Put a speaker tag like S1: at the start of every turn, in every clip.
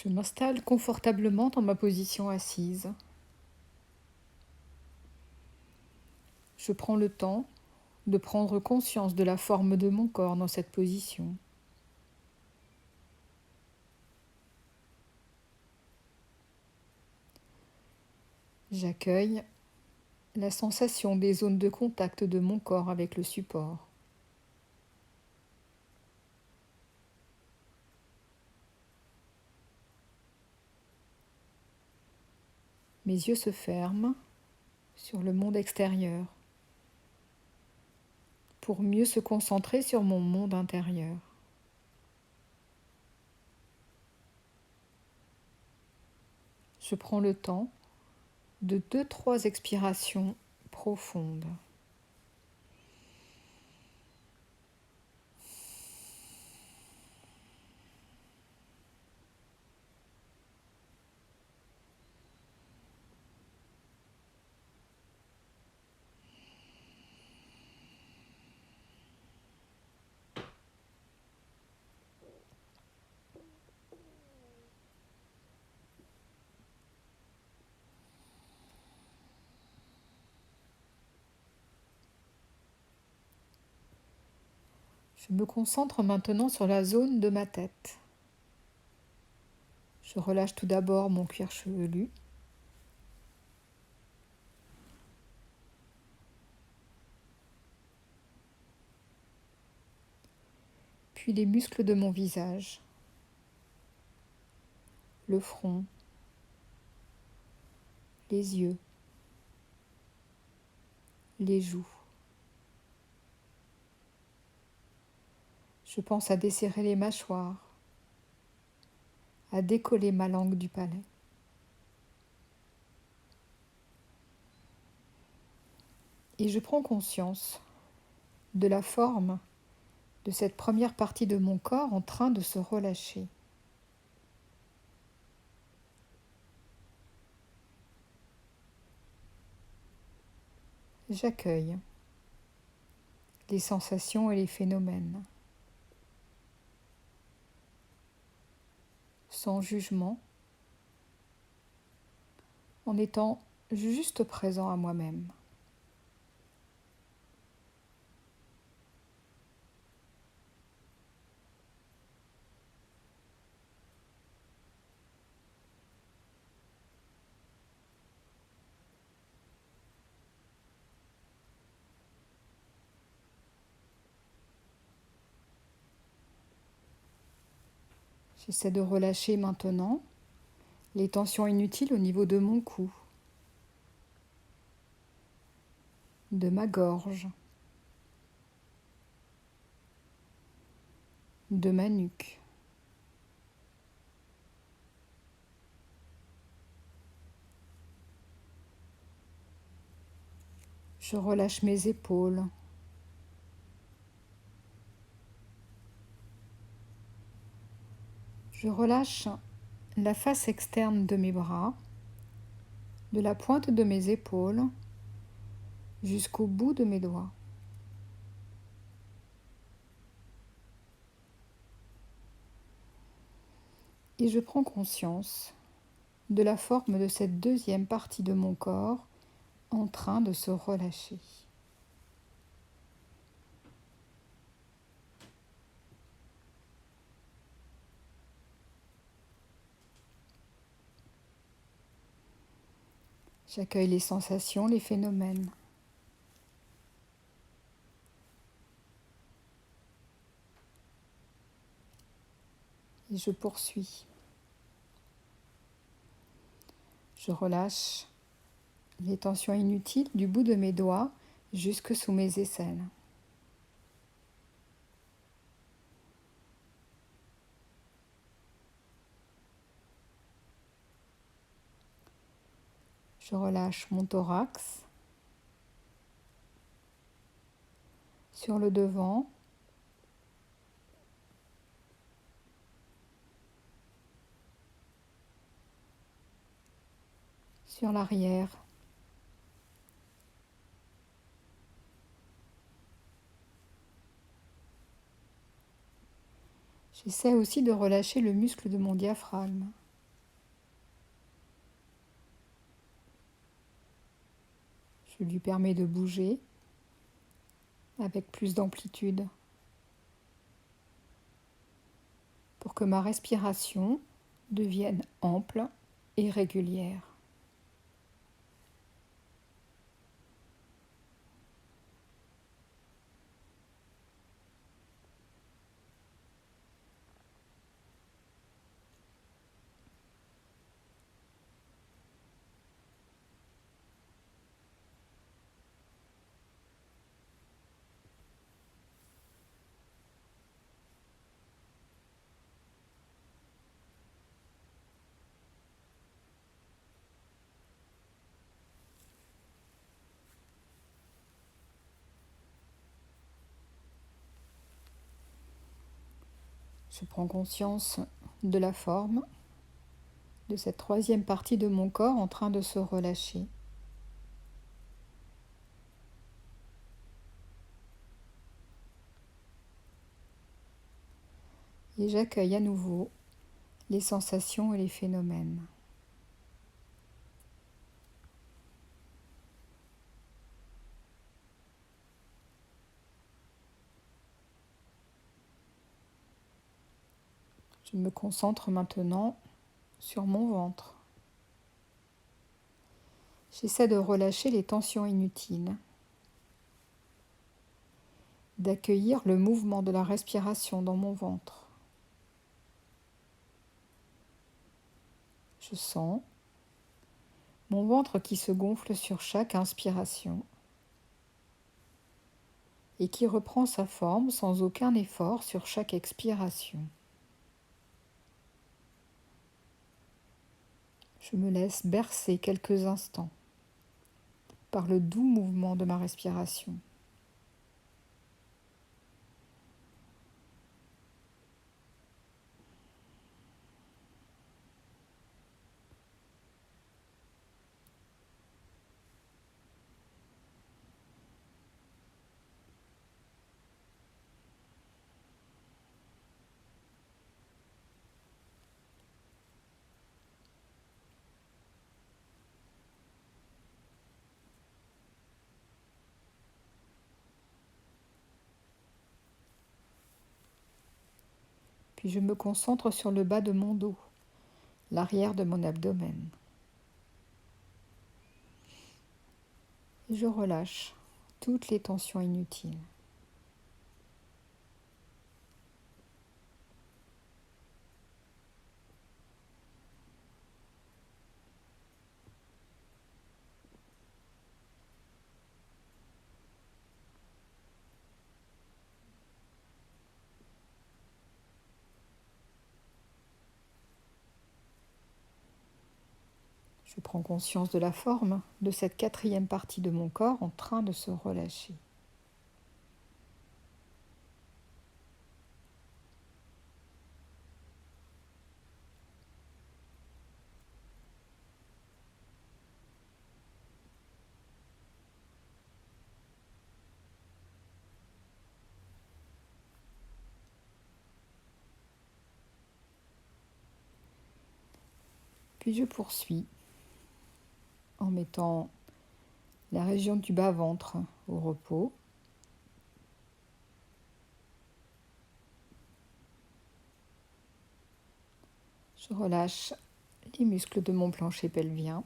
S1: Je m'installe confortablement dans ma position assise. Je prends le temps de prendre conscience de la forme de mon corps dans cette position. J'accueille la sensation des zones de contact de mon corps avec le support. Mes yeux se ferment sur le monde extérieur pour mieux se concentrer sur mon monde intérieur. Je prends le temps de 2-3 expirations profondes. Je me concentre maintenant sur la zone de ma tête. Je relâche tout d'abord mon cuir chevelu. Puis les muscles de mon visage, le front, les yeux, les joues. Je pense à desserrer les mâchoires, à décoller ma langue du palais. Et je prends conscience de la forme de cette première partie de mon corps en train de se relâcher. J'accueille les sensations et les phénomènes, sans jugement, en étant juste présent à moi-même. J'essaie de relâcher maintenant les tensions inutiles au niveau de mon cou, de ma gorge, de ma nuque. Je relâche mes épaules. Je relâche la face externe de mes bras, de la pointe de mes épaules jusqu'au bout de mes doigts. Et je prends conscience de la forme de cette deuxième partie de mon corps en train de se relâcher. J'accueille les sensations, les phénomènes. Et je poursuis. Je relâche les tensions inutiles du bout de mes doigts jusque sous mes aisselles. Je relâche mon thorax sur le devant, sur l'arrière. J'essaie aussi de relâcher le muscle de mon diaphragme. Je lui permets de bouger avec plus d'amplitude pour que ma respiration devienne ample et régulière. Je prends conscience de la forme de cette troisième partie de mon corps en train de se relâcher. Et j'accueille à nouveau les sensations et les phénomènes. Je me concentre maintenant sur mon ventre. J'essaie de relâcher les tensions inutiles, d'accueillir le mouvement de la respiration dans mon ventre. Je sens mon ventre qui se gonfle sur chaque inspiration et qui reprend sa forme sans aucun effort sur chaque expiration. Je me laisse bercer quelques instants par le doux mouvement de ma respiration. Puis je me concentre sur le bas de mon dos, l'arrière de mon abdomen. Et je relâche toutes les tensions inutiles. Je prends conscience de la forme de cette quatrième partie de mon corps en train de se relâcher. Puis je poursuis en mettant la région du bas-ventre au repos. Je relâche les muscles de mon plancher pelvien.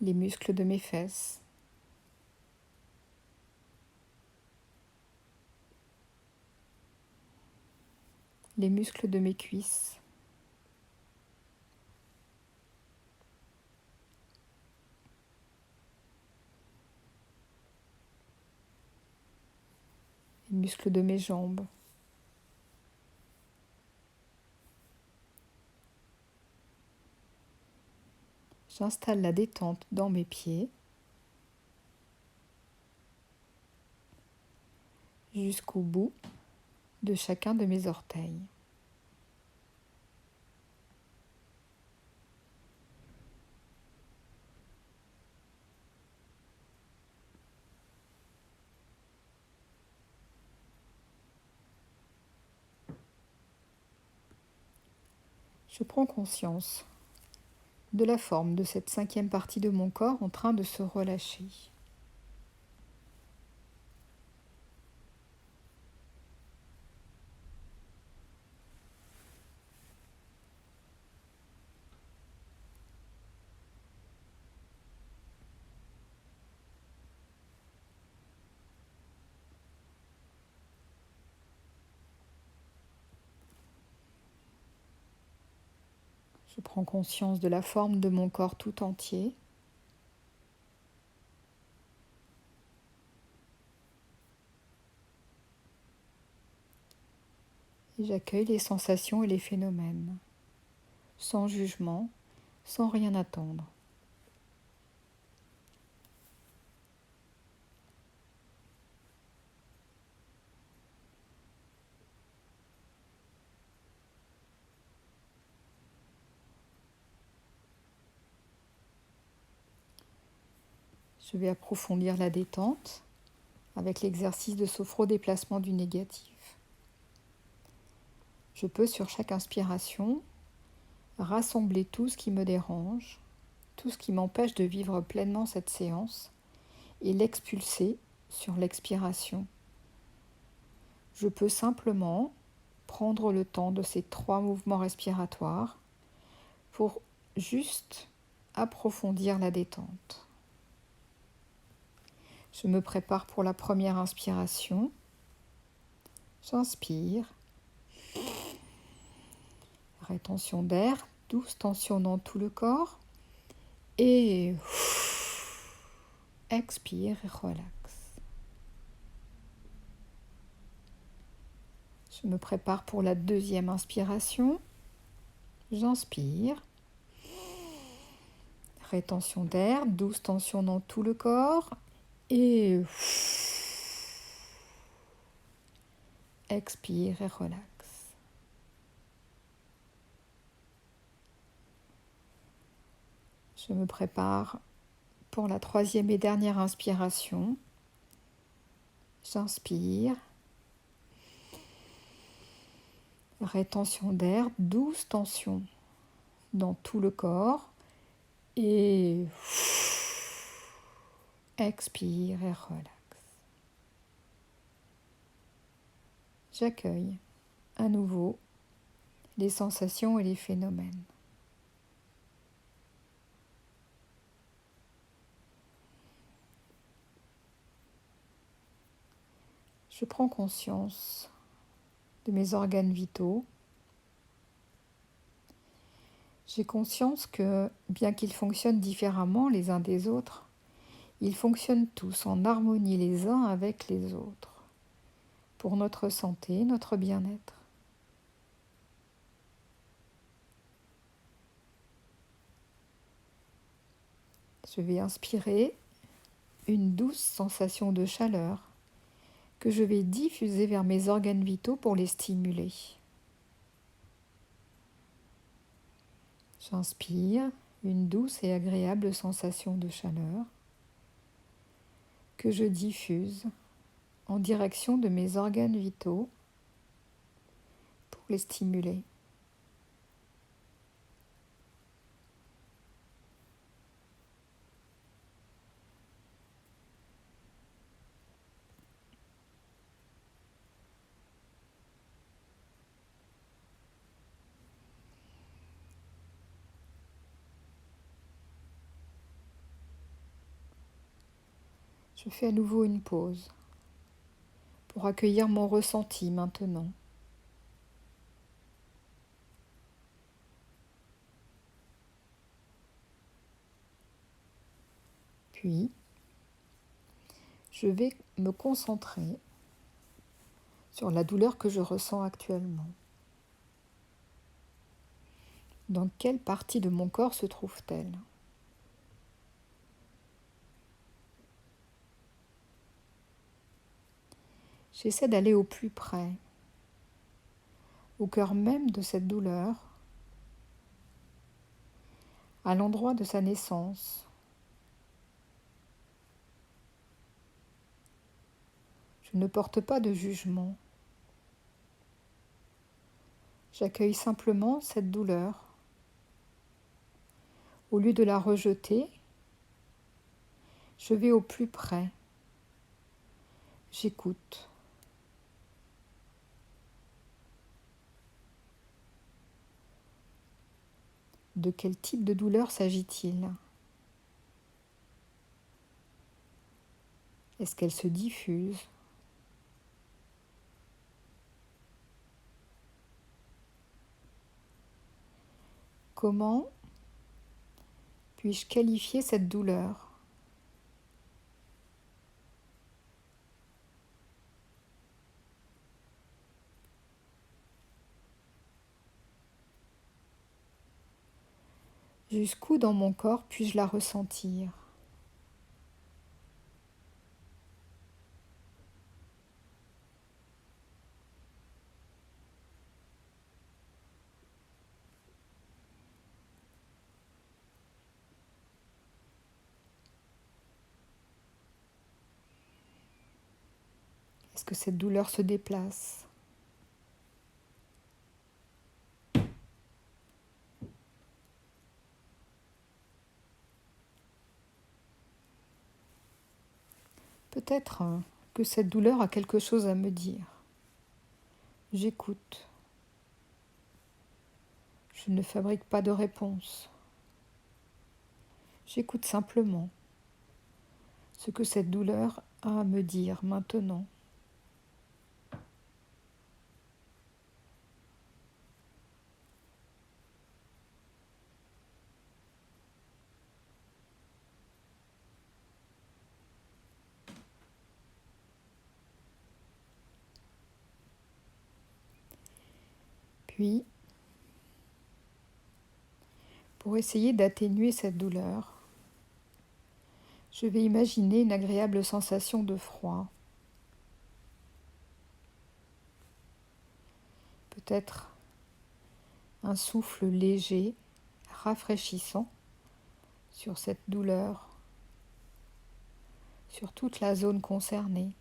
S1: Les muscles de mes fesses. Les muscles de mes cuisses. Les muscles de mes jambes. J'installe la détente dans mes pieds jusqu'au bout de chacun de mes orteils. Je prends conscience de la forme de cette 5e partie de mon corps en train de se relâcher. Je prends conscience de la forme de mon corps tout entier. Et j'accueille les sensations et les phénomènes, sans jugement, sans rien attendre. Je vais approfondir la détente avec l'exercice de sophro-déplacement du négatif. Je peux, sur chaque inspiration, rassembler tout ce qui me dérange, tout ce qui m'empêche de vivre pleinement cette séance et l'expulser sur l'expiration. Je peux simplement prendre le temps de ces 3 mouvements respiratoires pour juste approfondir la détente. Je me prépare pour la première inspiration. J'inspire. Rétention d'air, douce tension dans tout le corps. Et expire et relaxe. Je me prépare pour la deuxième inspiration. J'inspire. Rétention d'air, douce tension dans tout le corps. Et expire et relaxe. Je me prépare pour la troisième et dernière inspiration. J'inspire. Rétention d'air, douce tension dans tout le corps. Et expire et relaxe. J'accueille à nouveau les sensations et les phénomènes. Je prends conscience de mes organes vitaux. J'ai conscience que, bien qu'ils fonctionnent différemment les uns des autres, ils fonctionnent tous en harmonie les uns avec les autres, pour notre santé, notre bien-être. Je vais inspirer une douce sensation de chaleur que je vais diffuser vers mes organes vitaux pour les stimuler. J'inspire une douce et agréable sensation de chaleur que je diffuse en direction de mes organes vitaux pour les stimuler. Je fais à nouveau une pause pour accueillir mon ressenti maintenant. Puis, je vais me concentrer sur la douleur que je ressens actuellement. Dans quelle partie de mon corps se trouve-t-elle ? J'essaie d'aller au plus près, au cœur même de cette douleur, à l'endroit de sa naissance. Je ne porte pas de jugement. J'accueille simplement cette douleur. Au lieu de la rejeter, je vais au plus près. J'écoute. De quel type de douleur s'agit-il? Est-ce qu'elle se diffuse? Comment puis-je qualifier cette douleur? Jusqu'où dans mon corps puis-je la ressentir? Est-ce que cette douleur se déplace? Peut-être que cette douleur a quelque chose à me dire. J'écoute. Je ne fabrique pas de réponse. J'écoute simplement ce que cette douleur a à me dire maintenant. Puis, pour essayer d'atténuer cette douleur, je vais imaginer une agréable sensation de froid. Peut-être un souffle léger, rafraîchissant sur cette douleur, sur toute la zone concernée,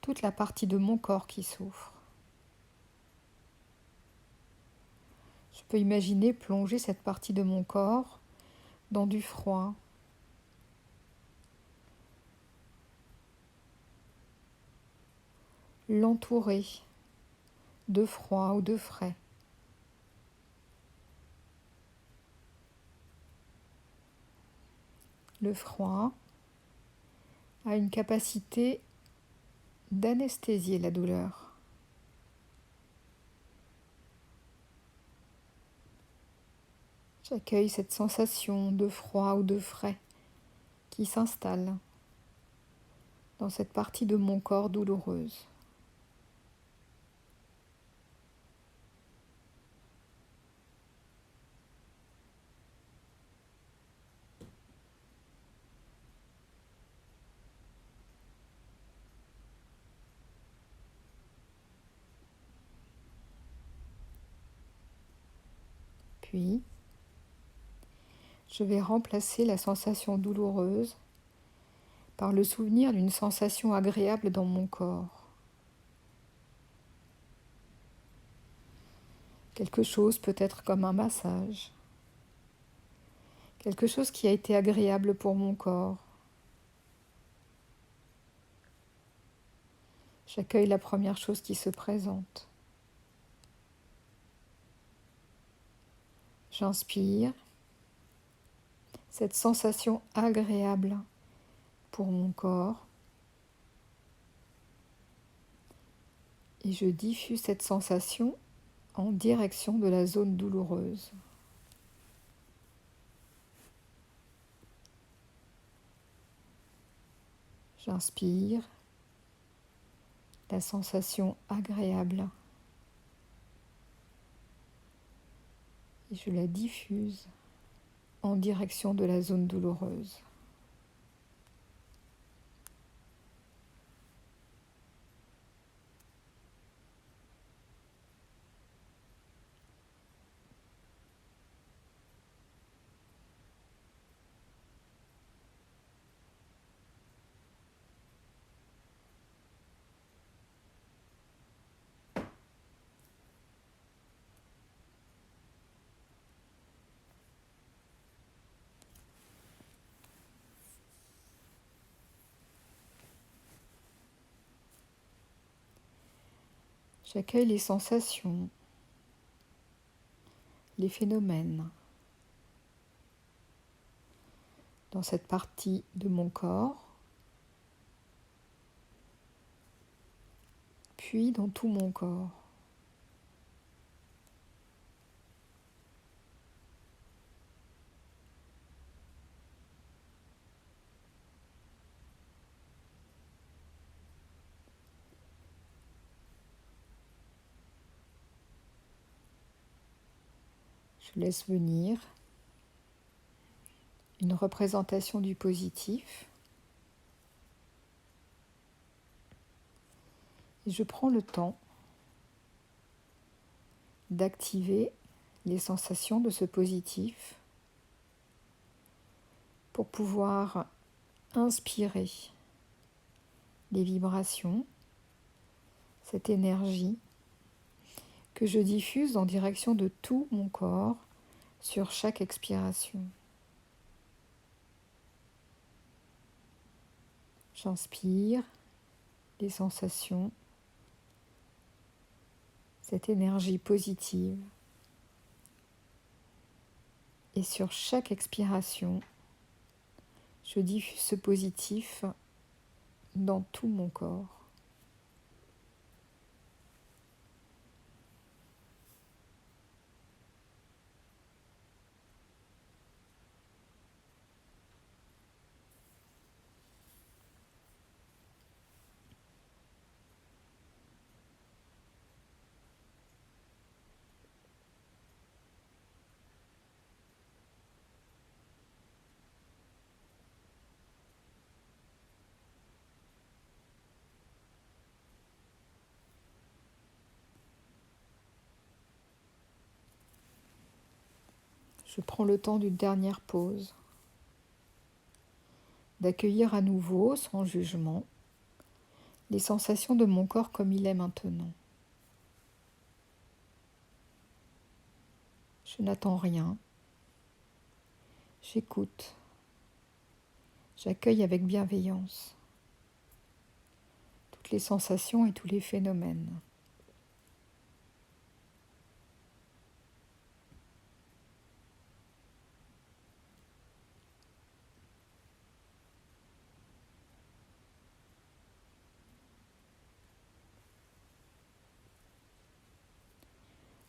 S1: toute la partie de mon corps qui souffre. Je peux imaginer plonger cette partie de mon corps dans du froid. L'entourer de froid ou de frais. Le froid a une capacité d'anesthésier la douleur. J'accueille cette sensation de froid ou de frais qui s'installe dans cette partie de mon corps douloureuse. Puis, je vais remplacer la sensation douloureuse par le souvenir d'une sensation agréable dans mon corps. Quelque chose peut-être comme un massage. Quelque chose qui a été agréable pour mon corps. J'accueille la première chose qui se présente. J'inspire cette sensation agréable pour mon corps et je diffuse cette sensation en direction de la zone douloureuse. J'inspire la sensation agréable et je la diffuse en direction de la zone douloureuse. J'accueille les sensations, les phénomènes dans cette partie de mon corps, puis dans tout mon corps. Je laisse venir une représentation du positif et je prends le temps d'activer les sensations de ce positif pour pouvoir inspirer les vibrations, cette énergie que je diffuse en direction de tout mon corps sur chaque expiration. J'inspire les sensations, cette énergie positive. Et sur chaque expiration, je diffuse ce positif dans tout mon corps. Je prends le temps d'une dernière pause, d'accueillir à nouveau, sans jugement, les sensations de mon corps comme il est maintenant. Je n'attends rien, j'écoute, j'accueille avec bienveillance toutes les sensations et tous les phénomènes.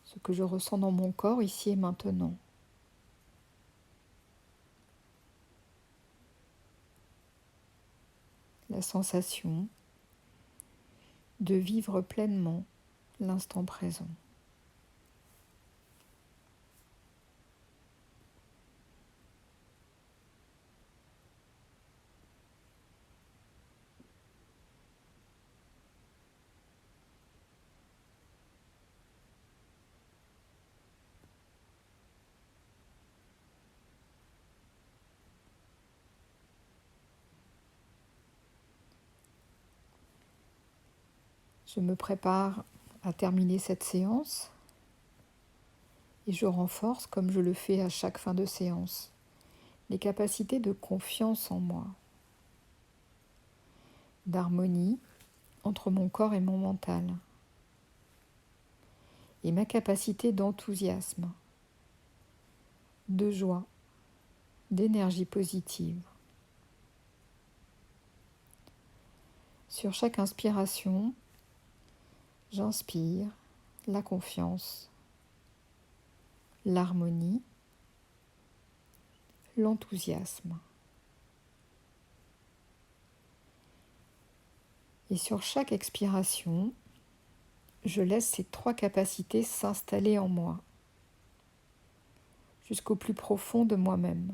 S1: Ce que je ressens dans mon corps ici et maintenant. La sensation de vivre pleinement l'instant présent. Je me prépare à terminer cette séance et je renforce, comme je le fais à chaque fin de séance, les capacités de confiance en moi, d'harmonie entre mon corps et mon mental, et ma capacité d'enthousiasme, de joie, d'énergie positive. Sur chaque inspiration, j'inspire la confiance, l'harmonie, l'enthousiasme. Et sur chaque expiration, je laisse ces trois capacités s'installer en moi, jusqu'au plus profond de moi-même,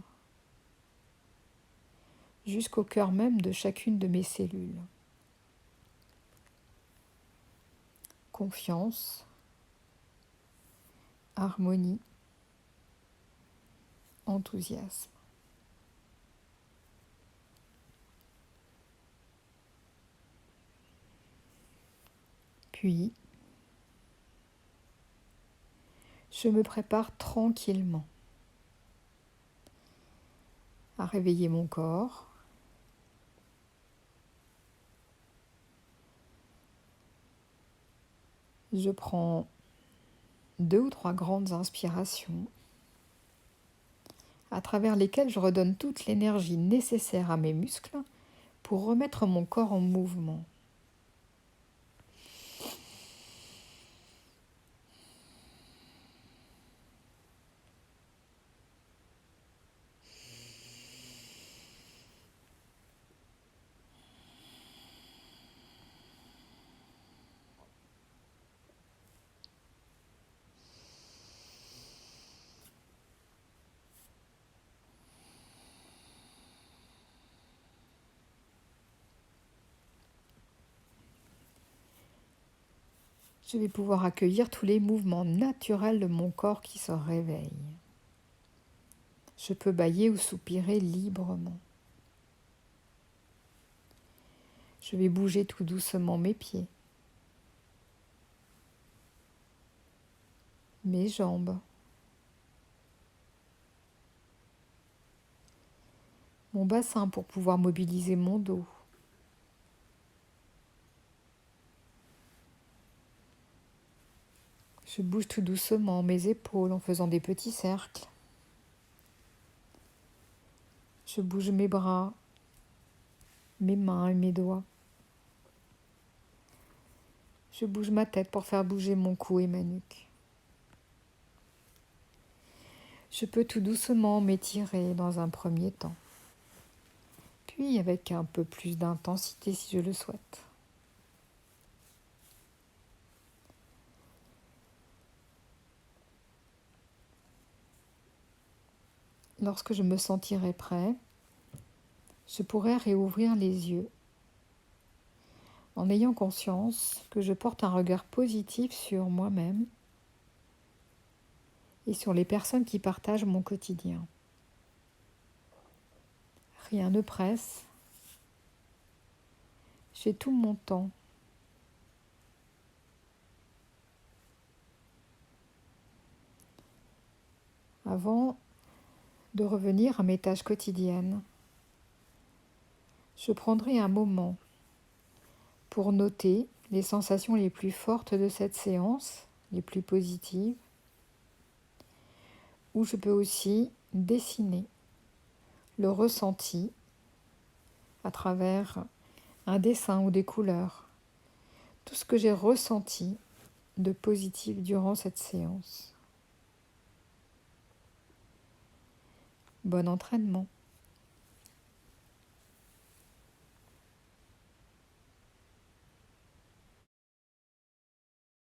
S1: jusqu'au cœur même de chacune de mes cellules. Confiance, harmonie, enthousiasme. Puis, je me prépare tranquillement à réveiller mon corps, Je prends 2 ou 3 grandes inspirations à travers lesquelles je redonne toute l'énergie nécessaire à mes muscles pour remettre mon corps en mouvement. Je vais pouvoir accueillir tous les mouvements naturels de mon corps qui se réveillent. Je peux bâiller ou soupirer librement. Je vais bouger tout doucement mes pieds, mes jambes, mon bassin pour pouvoir mobiliser mon dos. Je bouge tout doucement mes épaules en faisant des petits cercles. Je bouge mes bras, mes mains et mes doigts. Je bouge ma tête pour faire bouger mon cou et ma nuque. Je peux tout doucement m'étirer dans un premier temps, puis avec un peu plus d'intensité si je le souhaite. Lorsque je me sentirai prêt, je pourrai réouvrir les yeux en ayant conscience que je porte un regard positif sur moi-même et sur les personnes qui partagent mon quotidien. Rien ne presse. J'ai tout mon temps. Avant de revenir à mes tâches quotidiennes, je prendrai un moment pour noter les sensations les plus fortes de cette séance, les plus positives, ou je peux aussi dessiner le ressenti à travers un dessin ou des couleurs, tout ce que j'ai ressenti de positif durant cette séance. Bon entraînement.